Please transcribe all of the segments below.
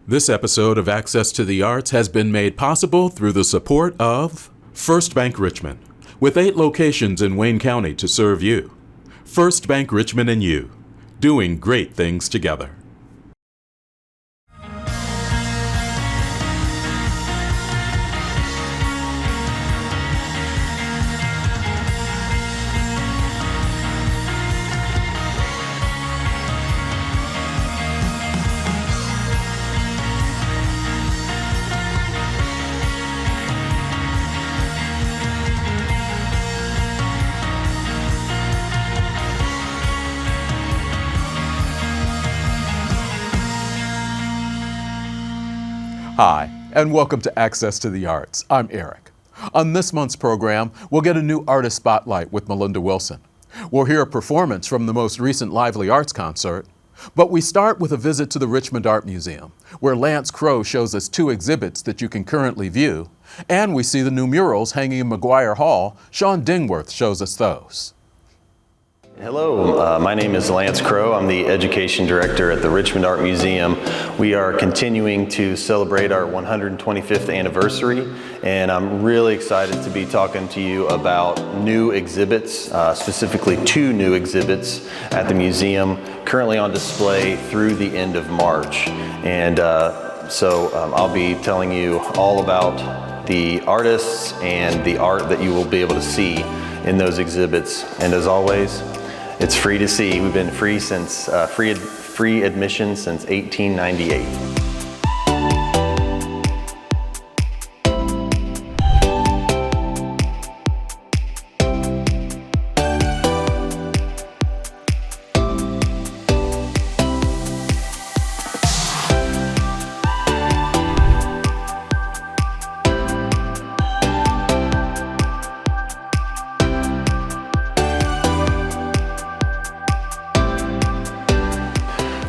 This episode of Access to the Arts has been made possible through the support of First Bank Richmond, with 8 locations in Wayne County to serve you. First Bank Richmond and you, doing great things together. Hi, and welcome to Access to the Arts. I'm Eric. On this month's program, we'll get a new artist spotlight with Melinda Wilson. We'll hear a performance from the most recent Lively Arts concert, but we start with a visit to the Richmond Art Museum, where Lance Crow shows us 2 exhibits that you can currently view, and we see the new murals hanging in McGuire Hall. Sean Dingworth shows us those. Hello, my name is Lance Crow. I'm the Education Director at the Richmond Art Museum. We are continuing to celebrate our 125th anniversary, and I'm really excited to be talking to you about new exhibits, specifically 2 new exhibits at the museum, currently on display through the end of March. And so I'll be telling you all about the artists and the art that you will be able to see in those exhibits. And as always, it's free to see. We've been free since free admission since 1898.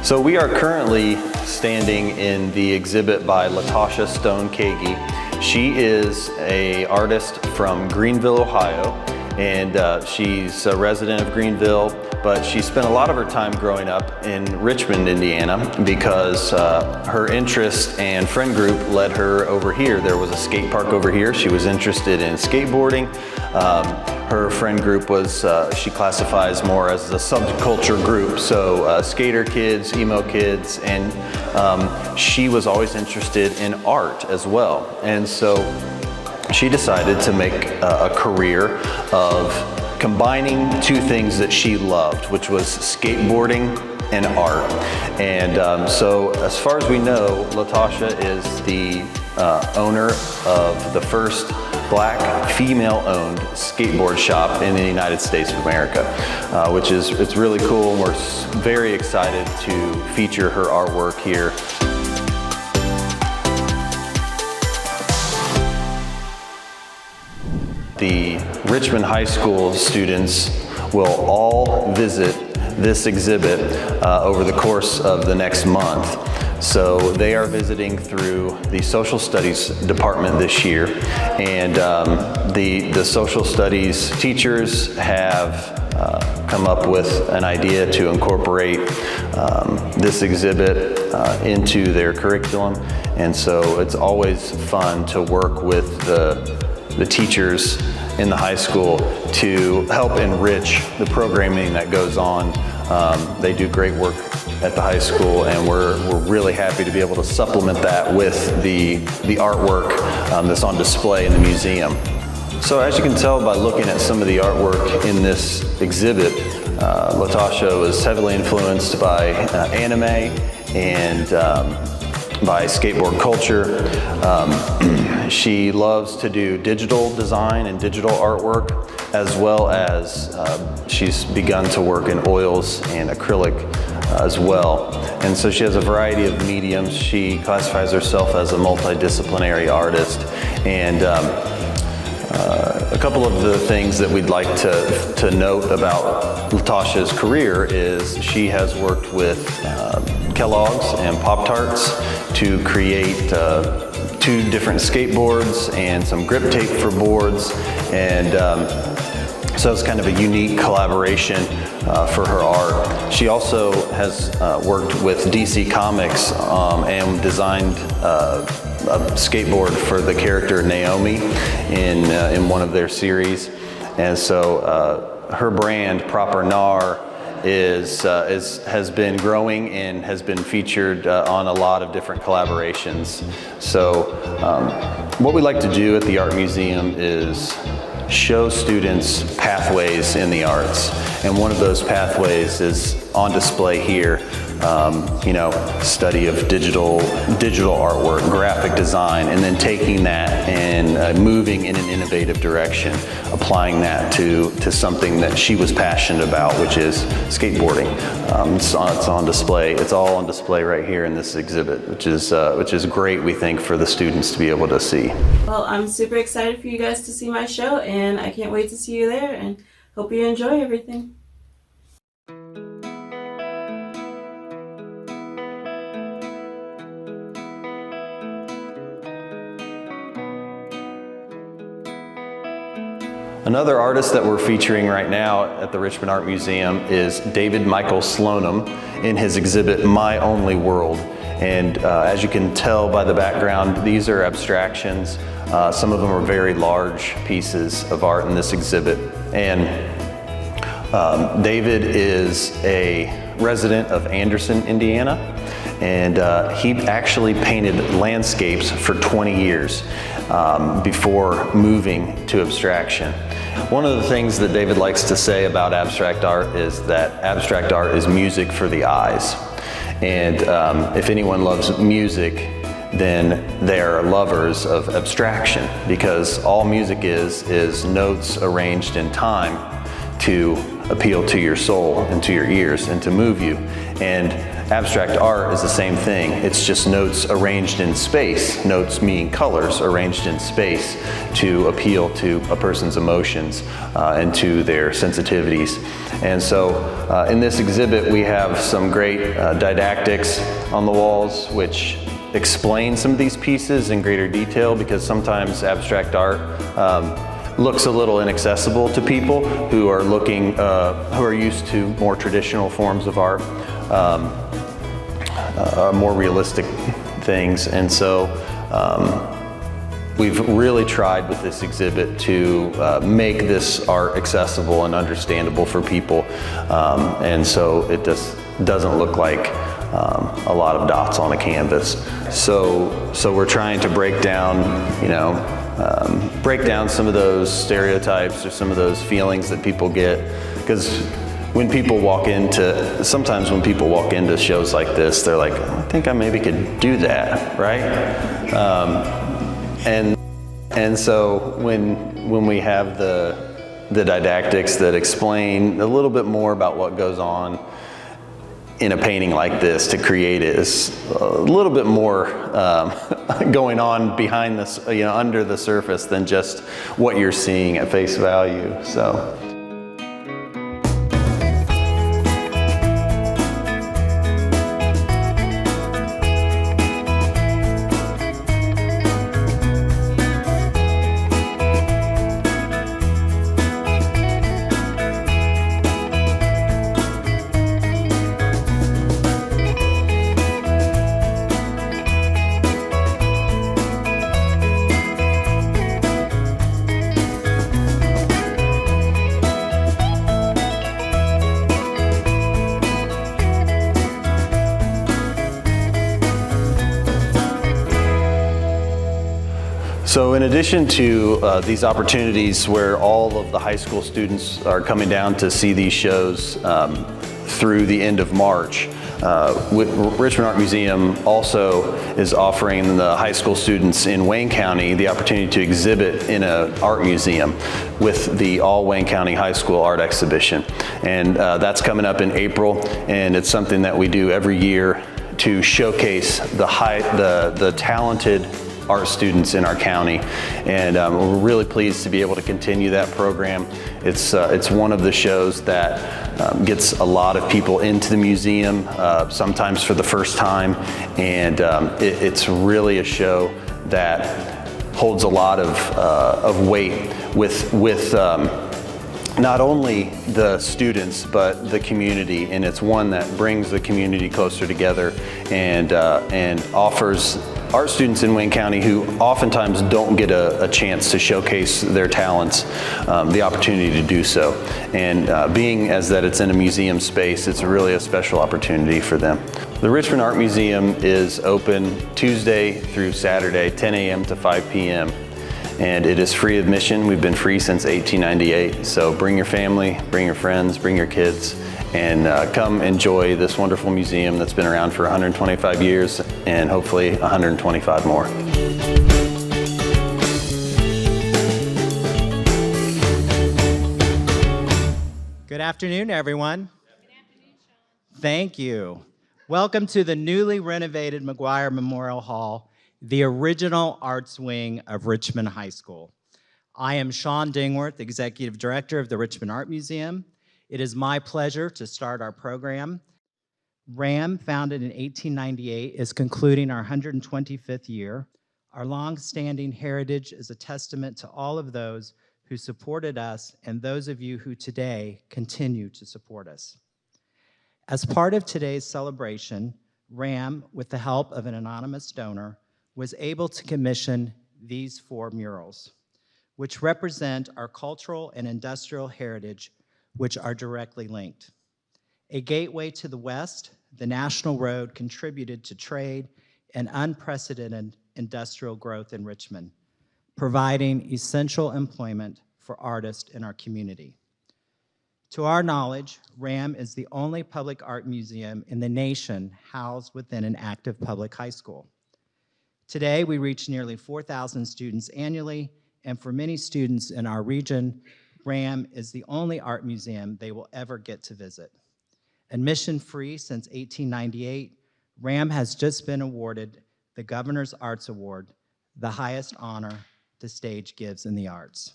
So we are currently standing in the exhibit by Latasha Stone Kagi. She is an artist from Greenville, Ohio, and she's a resident of Greenville, but she spent a lot of her time growing up in Richmond, Indiana, because her interest and friend group led her over here. There was a skate park over here. She was interested in skateboarding. Her friend group was, she classifies more as a subculture group, so skater kids, emo kids, and she was always interested in art as well. And so she decided to make a career of combining 2 things that she loved, which was skateboarding and art. And so as far as we know, Latasha is the owner of the first Black female-owned skateboard shop in the United States of America, which is, it's really cool, and we're very excited to feature her artwork here. The Richmond High School students will all visit this exhibit over the course of the next month. So they are visiting through the Social Studies department this year, and the Social Studies teachers have come up with an idea to incorporate this exhibit into their curriculum, and so it's always fun to work with the teachers in the high school to help enrich the programming that goes on. They do great work at the high school, and we're really happy to be able to supplement that with the artwork that's on display in the museum. So as you can tell by looking at some of the artwork in this exhibit, Latasha was heavily influenced by anime and by skateboard culture. She loves to do digital design and digital artwork, as well as she's begun to work in oils and acrylic as well. And so she has a variety of mediums. She classifies herself as a multidisciplinary artist. And a couple of the things that we'd like to note about Latasha's career is she has worked with Kellogg's and Pop-Tarts to create 2 different skateboards and some grip tape for boards. And so it's kind of a unique collaboration for her art. She also has worked with DC Comics and designed a skateboard for the character Naomi in one of their series. And so her brand, Proper Nar, has been growing and has been featured on a lot of different collaborations. So what we like to do at the Art Museum is show students pathways in the arts. And one of those pathways is on display here. Study of digital artwork, graphic design, and then taking that and moving in an innovative direction, applying that to something that she was passionate about, which is skateboarding. It's on display. It's all on display right here in this exhibit, which is great, we think, for the students to be able to see. Well, I'm super excited for you guys to see my show, and I can't wait to see you there, and hope you enjoy everything. Another artist that we're featuring right now at the Richmond Art Museum is David Michael Slonim in his exhibit, My Only World. And as you can tell by the background, these are abstractions. Some of them are very large pieces of art in this exhibit. And David is a resident of Anderson, Indiana. And he actually painted landscapes for 20 years before moving to abstraction. One of the things that David likes to say about abstract art is that abstract art is music for the eyes. And if anyone loves music, then they are lovers of abstraction, because all music is notes arranged in time to appeal to your soul and to your ears and to move you. And abstract art is the same thing. It's just notes arranged in space, notes meaning colors arranged in space to appeal to a person's emotions and to their sensitivities. And so in this exhibit we have some great didactics on the walls which explain some of these pieces in greater detail, because sometimes abstract art looks a little inaccessible to people who are looking, who are used to more traditional forms of art, more realistic things. And so we've really tried with this exhibit to make this art accessible and understandable for people. And so it just doesn't look like a lot of dots on a canvas. So we're trying to break down, break down some of those stereotypes or some of those feelings that people get, because sometimes when people walk into shows like this, they're like, I think I maybe could do that, right? And so when we have the didactics that explain a little bit more about what goes on in a painting like this to create it, is a little bit more going on behind this, under the surface than just what you're seeing at face value. So. So in addition to these opportunities where all of the high school students are coming down to see these shows through the end of March, Richmond Art Museum also is offering the high school students in Wayne County the opportunity to exhibit in an art museum with the All Wayne County High School Art Exhibition. And that's coming up in April, and it's something that we do every year to showcase the talented art students in our county, and we're really pleased to be able to continue that program. It's one of the shows that gets a lot of people into the museum, sometimes for the first time, and it's really a show that holds a lot of weight with not only the students, but the community, and it's one that brings the community closer together and offers art students in Wayne County who oftentimes don't get a chance to showcase their talents the opportunity to do so. And being as that it's in a museum space, it's really a special opportunity for them. The Richmond Art Museum is open Tuesday through Saturday, 10 a.m. to 5 p.m. and it is free admission. We've been free since 1898, so bring your family, bring your friends, bring your kids, and come enjoy this wonderful museum that's been around for 125 years and hopefully 125 more. Good afternoon, everyone. Good afternoon, Sean. Thank you. Welcome to the newly renovated McGuire Memorial Hall, the original arts wing of Richmond High School. I am Sean Dingworth, Executive Director of the Richmond Art Museum. It is my pleasure to start our program. RAM, founded in 1898, is concluding our 125th year. Our long-standing heritage is a testament to all of those who supported us and those of you who today continue to support us. As part of today's celebration, RAM, with the help of an anonymous donor, was able to commission these 4 murals, which represent our cultural and industrial heritage, which are directly linked. A gateway to the West, the National Road contributed to trade and unprecedented industrial growth in Richmond, providing essential employment for artists in our community. To our knowledge, RAM is the only public art museum in the nation housed within an active public high school. Today, we reach nearly 4,000 students annually, and for many students in our region, RAM is the only art museum they will ever get to visit. Admission-free since 1898, RAM has just been awarded the Governor's Arts Award, the highest honor the stage gives in the arts.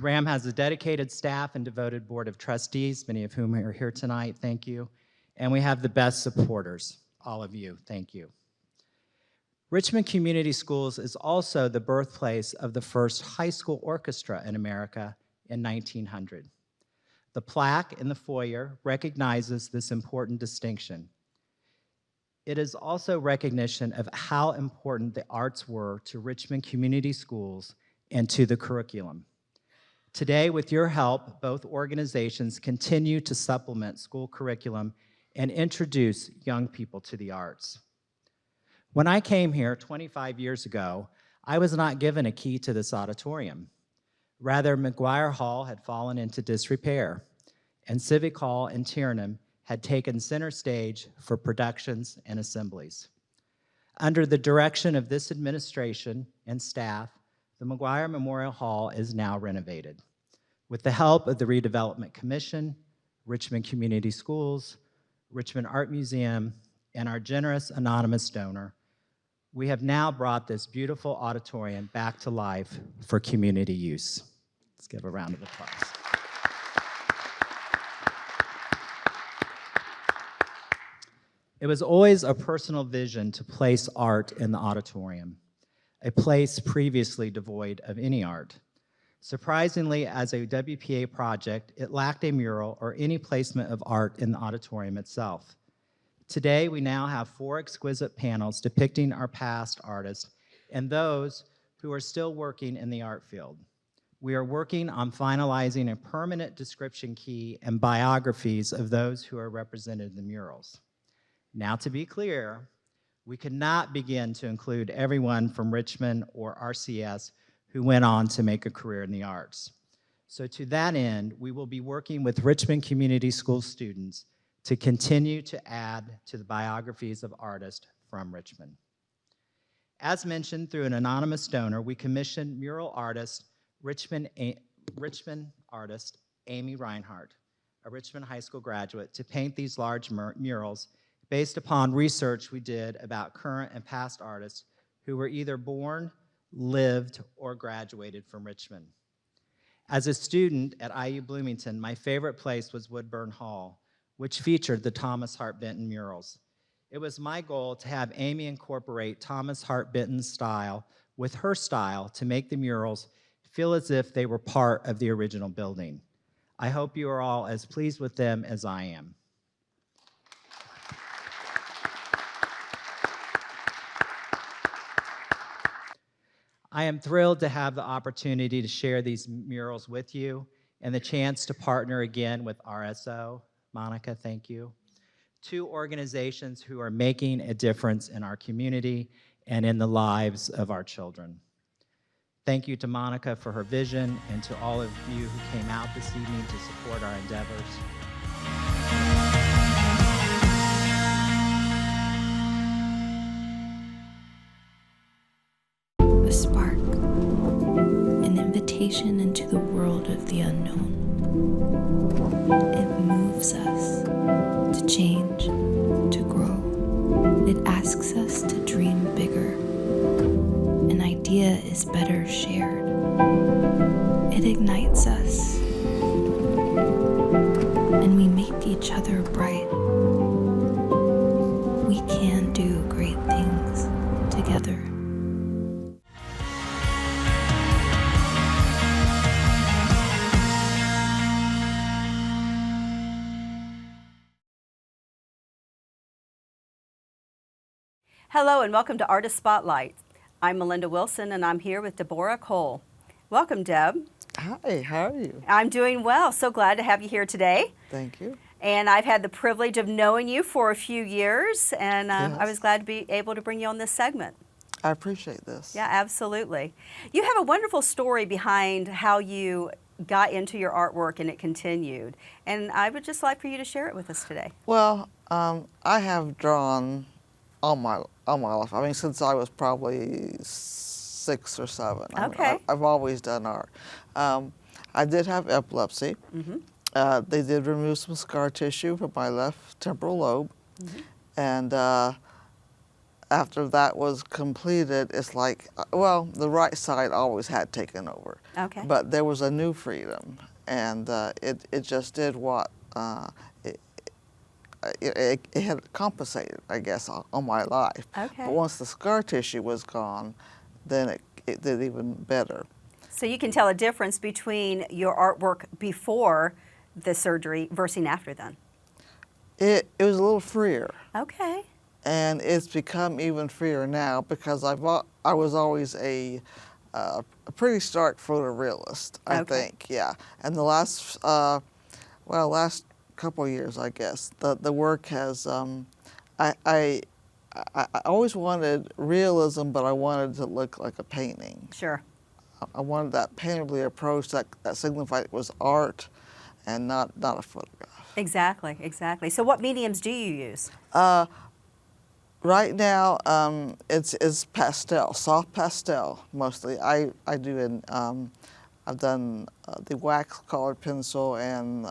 RAM has a dedicated staff and devoted board of trustees, many of whom are here tonight, thank you. And we have the best supporters, all of you, thank you. Richmond Community Schools is also the birthplace of the first high school orchestra in America in 1900. The plaque in the foyer recognizes this important distinction. It is also recognition of how important the arts were to Richmond Community Schools and to the curriculum. Today, with your help, both organizations continue to supplement school curriculum and introduce young people to the arts. When I came here 25 years ago, I was not given a key to this auditorium. Rather, McGuire Hall had fallen into disrepair, and Civic Hall in Tiernan had taken center stage for productions and assemblies. Under the direction of this administration and staff, the McGuire Memorial Hall is now renovated. With the help of the Redevelopment Commission, Richmond Community Schools, Richmond Art Museum, and our generous anonymous donor, we have now brought this beautiful auditorium back to life for community use. Let's give a round of applause. It was always a personal vision to place art in the auditorium, a place previously devoid of any art. Surprisingly, as a WPA project, it lacked a mural or any placement of art in the auditorium itself. Today, we now have 4 exquisite panels depicting our past artists and those who are still working in the art field. We are working on finalizing a permanent description key and biographies of those who are represented in the murals. Now, to be clear, we could not begin to include everyone from Richmond or RCS who went on to make a career in the arts. So to that end, we will be working with Richmond Community School students to continue to add to the biographies of artists from Richmond. As mentioned, through an anonymous donor, we commissioned mural artist, Richmond artist Amy Reinhardt, a Richmond High School graduate, to paint these large murals based upon research we did about current and past artists who were either born, lived, or graduated from Richmond. As a student at IU Bloomington, my favorite place was Woodburn Hall, which featured the Thomas Hart Benton murals. It was my goal to have Amy incorporate Thomas Hart Benton's style with her style to make the murals feel as if they were part of the original building. I hope you are all as pleased with them as I am. I am thrilled to have the opportunity to share these murals with you and the chance to partner again with RSO. Monica, thank you. Two organizations who are making a difference in our community and in the lives of our children. Thank you to Monica for her vision and to all of you who came out this evening to support our endeavors. A spark, an invitation into the world of the unknown. It moves us to change, to grow. It asks us to dream bigger. An idea is better shared. It ignites us, and we make each other bright. We can do great things together. Hello and welcome to Artist Spotlight. I'm Melinda Wilson and I'm here with Deborah Cole. Welcome, Deb. Hi, how are you? I'm doing well. So glad to have you here today. Thank you. And I've had the privilege of knowing you for a few years, and I was glad to be able to bring you on this segment. I appreciate this. Yeah, absolutely. You have a wonderful story behind how you got into your artwork and it continued. And I would just like for you to share it with us today. Well, I have drawn all my life. I mean, since I was probably 6 or 7. Okay. I've always done art. I did have epilepsy. Mm-hmm. They did remove some scar tissue from my left temporal lobe. Mm-hmm. And after that was completed, it's like, well, the right side always had taken over. Okay. But there was a new freedom, and it just did what it had compensated, I guess, on my life. Okay. But once the scar tissue was gone, then it did even better. So you can tell a difference between your artwork before the surgery versus after then. It was a little freer. Okay. And it's become even freer now because I was always a pretty stark photorealist, I think, yeah. And the last couple of years, I guess, the work has, I always wanted realism, but I wanted to look like a painting. Sure. I wanted that painterly approach that signified it was art and not a photograph. Exactly, exactly. So what mediums do you use? Right now, it's pastel, soft pastel mostly. I do I've done the wax colored pencil and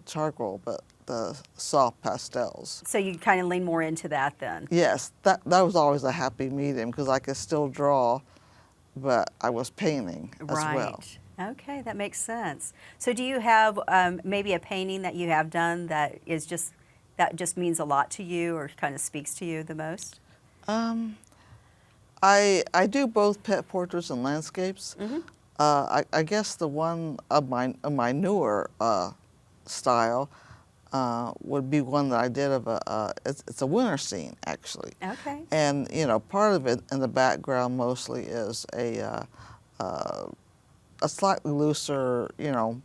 charcoal, but the soft pastels. So you kind of lean more into that then? Yes, that was always a happy medium because I could still draw, but I was painting as well. Okay, that makes sense. So do you have maybe a painting that you have done that just means a lot to you or kind of speaks to you the most? I do both pet portraits and landscapes. Mm-hmm. I guess the one of my newer style would be one that I did of it's a winter scene actually. Okay. And you know, part of it in the background mostly is a slightly looser, you know,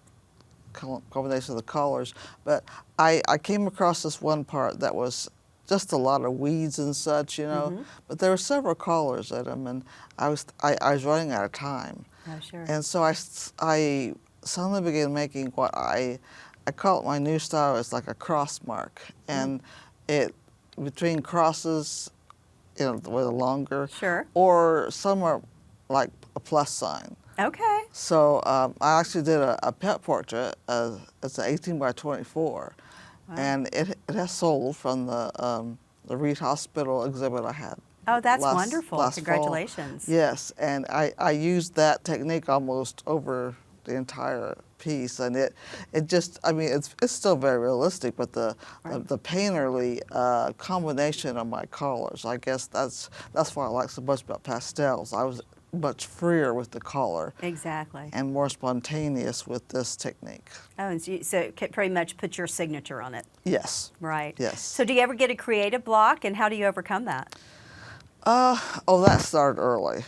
combination of the colors. But I came across this one part that was just a lot of weeds and such, you know. Mm-hmm. But there were several colors in them, and I was running out of time. Oh, sure. And so I suddenly began making what I call it my new style. It's like a cross mark, and it between crosses, you know, with a longer, sure, or somewhere like a plus sign. Okay. So I actually did a pet portrait. It's an 18 by 24, wow. And it has sold from the Reed Hospital exhibit I had. Oh, that's wonderful! Last Congratulations. Fall. Yes, and I used that technique almost over the entire piece, and it just, I mean, it's still very realistic, but the painterly combination of my colors, I guess that's what I like so much about pastels. much freer with the color Exactly. and more spontaneous with this technique. Oh, and so it can pretty much put your signature on it. Yes. Right. Yes. So do you ever get a creative block, and how do you overcome that? Oh, that started early.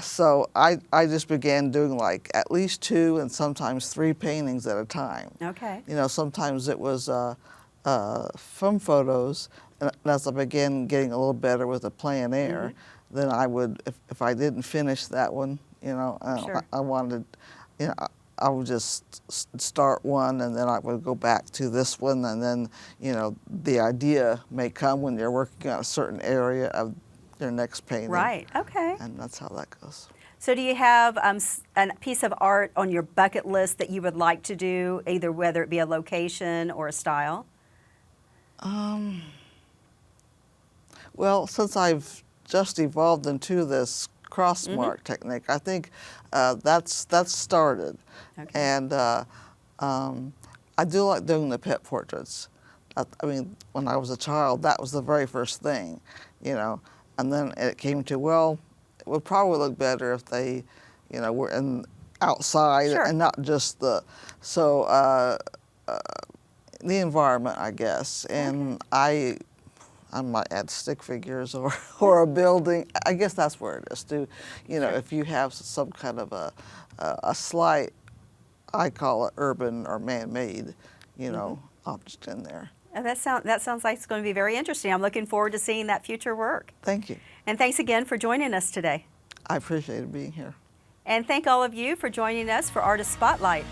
So I just began doing like at least 2 and sometimes 3 paintings at a time. Okay. You know, sometimes it was from photos, and as I began getting a little better with the plein air, then I would, if I didn't finish that one, you know, Sure. I wanted, you know, I would just start one and then I would go back to this one, and then, you know, the idea may come when you're working on a certain area of your next painting. Right. Okay. And that's how that goes. So do you have a piece of art on your bucket list that you would like to do, either whether it be a location or a style? Well, since I've just evolved into this cross mark technique, I think that's started. Okay. And I do like doing the pet portraits. I mean, when I was a child, that was the very first thing, you know. And then it came to, well, it would probably look better if they, you know, were outside Sure. and not just the, so the environment, I guess. And I might add stick figures or a building. I guess that's where it is too. You know, if you have some kind of a slight, I call it urban or man-made, you know, object in there. Oh, that sounds like it's going to be very interesting. I'm looking forward to seeing that future work. Thank you. And thanks again for joining us today. I appreciated being here. And thank all of you for joining us for Artist Spotlight.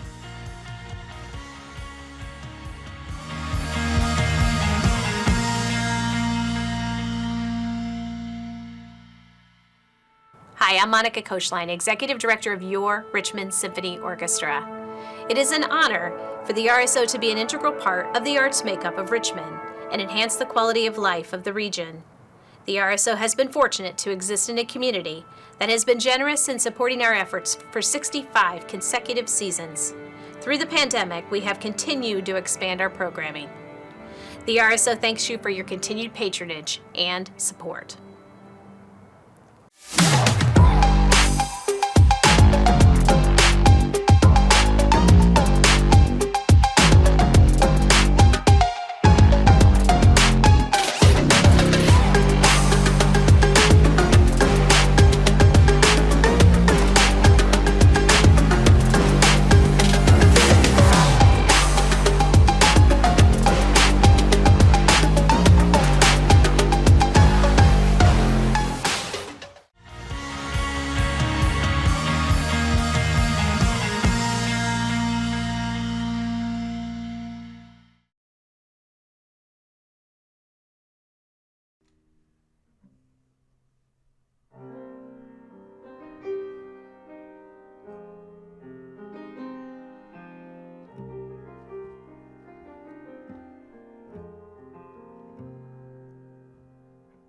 Hi, I'm Monica Koschlein, Executive Director of your Richmond Symphony Orchestra. It is an honor for the RSO to be an integral part of the arts makeup of Richmond and enhance the quality of life of the region. The RSO has been fortunate to exist in a community that has been generous in supporting our efforts for 65 consecutive seasons. Through the pandemic, we have continued to expand our programming. The RSO thanks you for your continued patronage and support.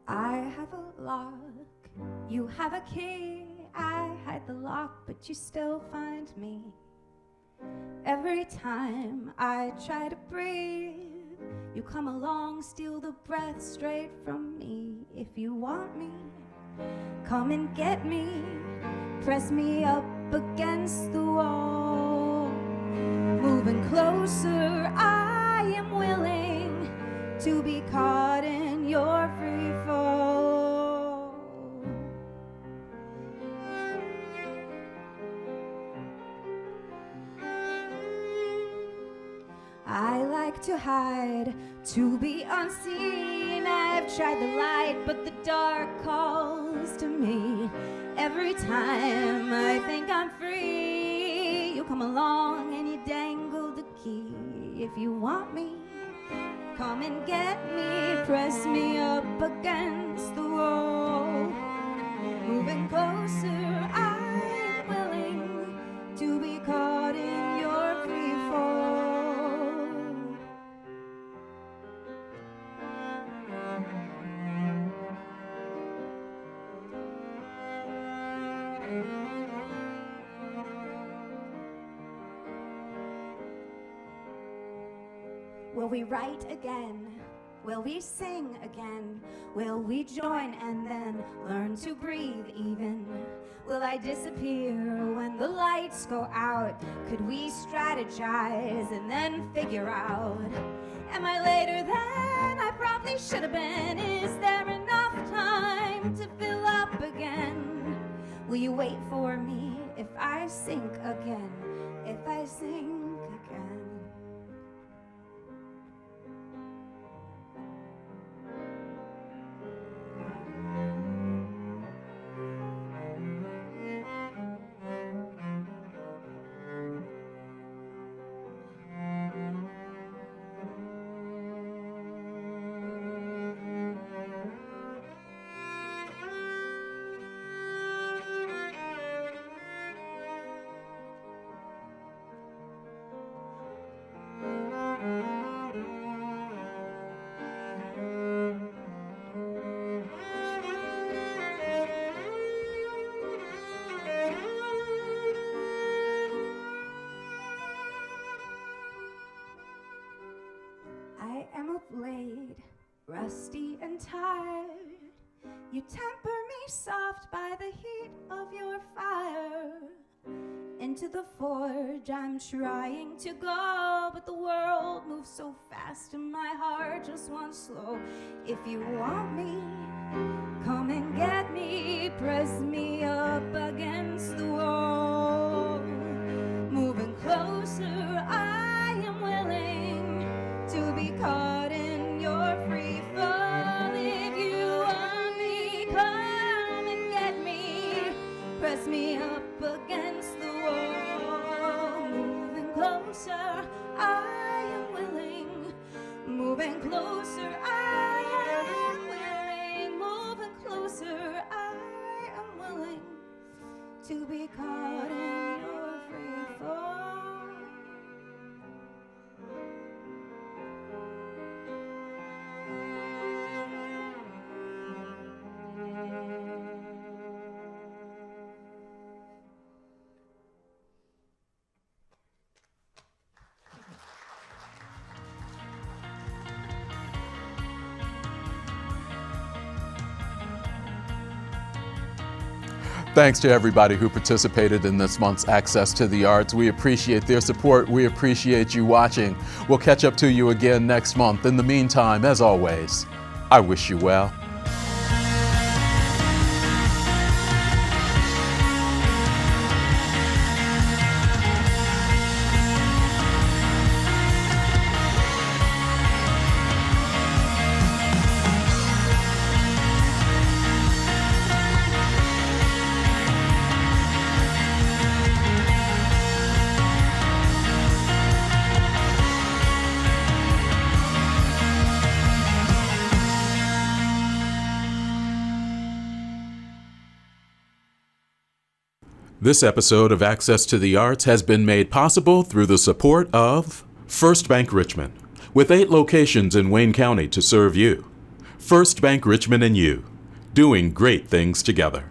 I have a lock, you have a key. I hide the lock, but you still find me. Every time I try to breathe, you come along, steal the breath straight from me. If you want me, come and get me. Press me up against the wall. Moving closer, I am willing to be caught in your free fall. I like to hide, to be unseen. I've tried the light, but the dark calls to me. Every time I think I'm free, you come along and you dangle the key. If you want me, come and get me. Press me up against the wall. Moving closer, I'm willing to be caught in your free fall. Will we write again? Will we sing again? Will we join and then learn to breathe even? Will I disappear when the lights go out? Could we strategize and then figure out? Am I later than I probably should have been? Is there enough time to fill up again? Will you wait for me if I sink again? If I sink again? I am a blade, rusty and tired. You temper me soft by the heat of your fire. Into the forge I'm trying to go, but the world moves so fast and my heart just wants slow. If you want me, come and get me, press me up against the wall. Moving closer, I am willing to be caught in your free fall. If you want me, come and get me, press me up against the wall. Moving closer, I am willing. Moving closer, I am willing. Moving closer, I am willing to be caught in your free fall. Thanks to everybody who participated in this month's Access to the Arts. We appreciate their support. We appreciate you watching. We'll catch up to you again next month. In the meantime, as always, I wish you well. This episode of Access to the Arts has been made possible through the support of First Bank Richmond, with 8 locations in Wayne County to serve you. First Bank Richmond and you, doing great things together.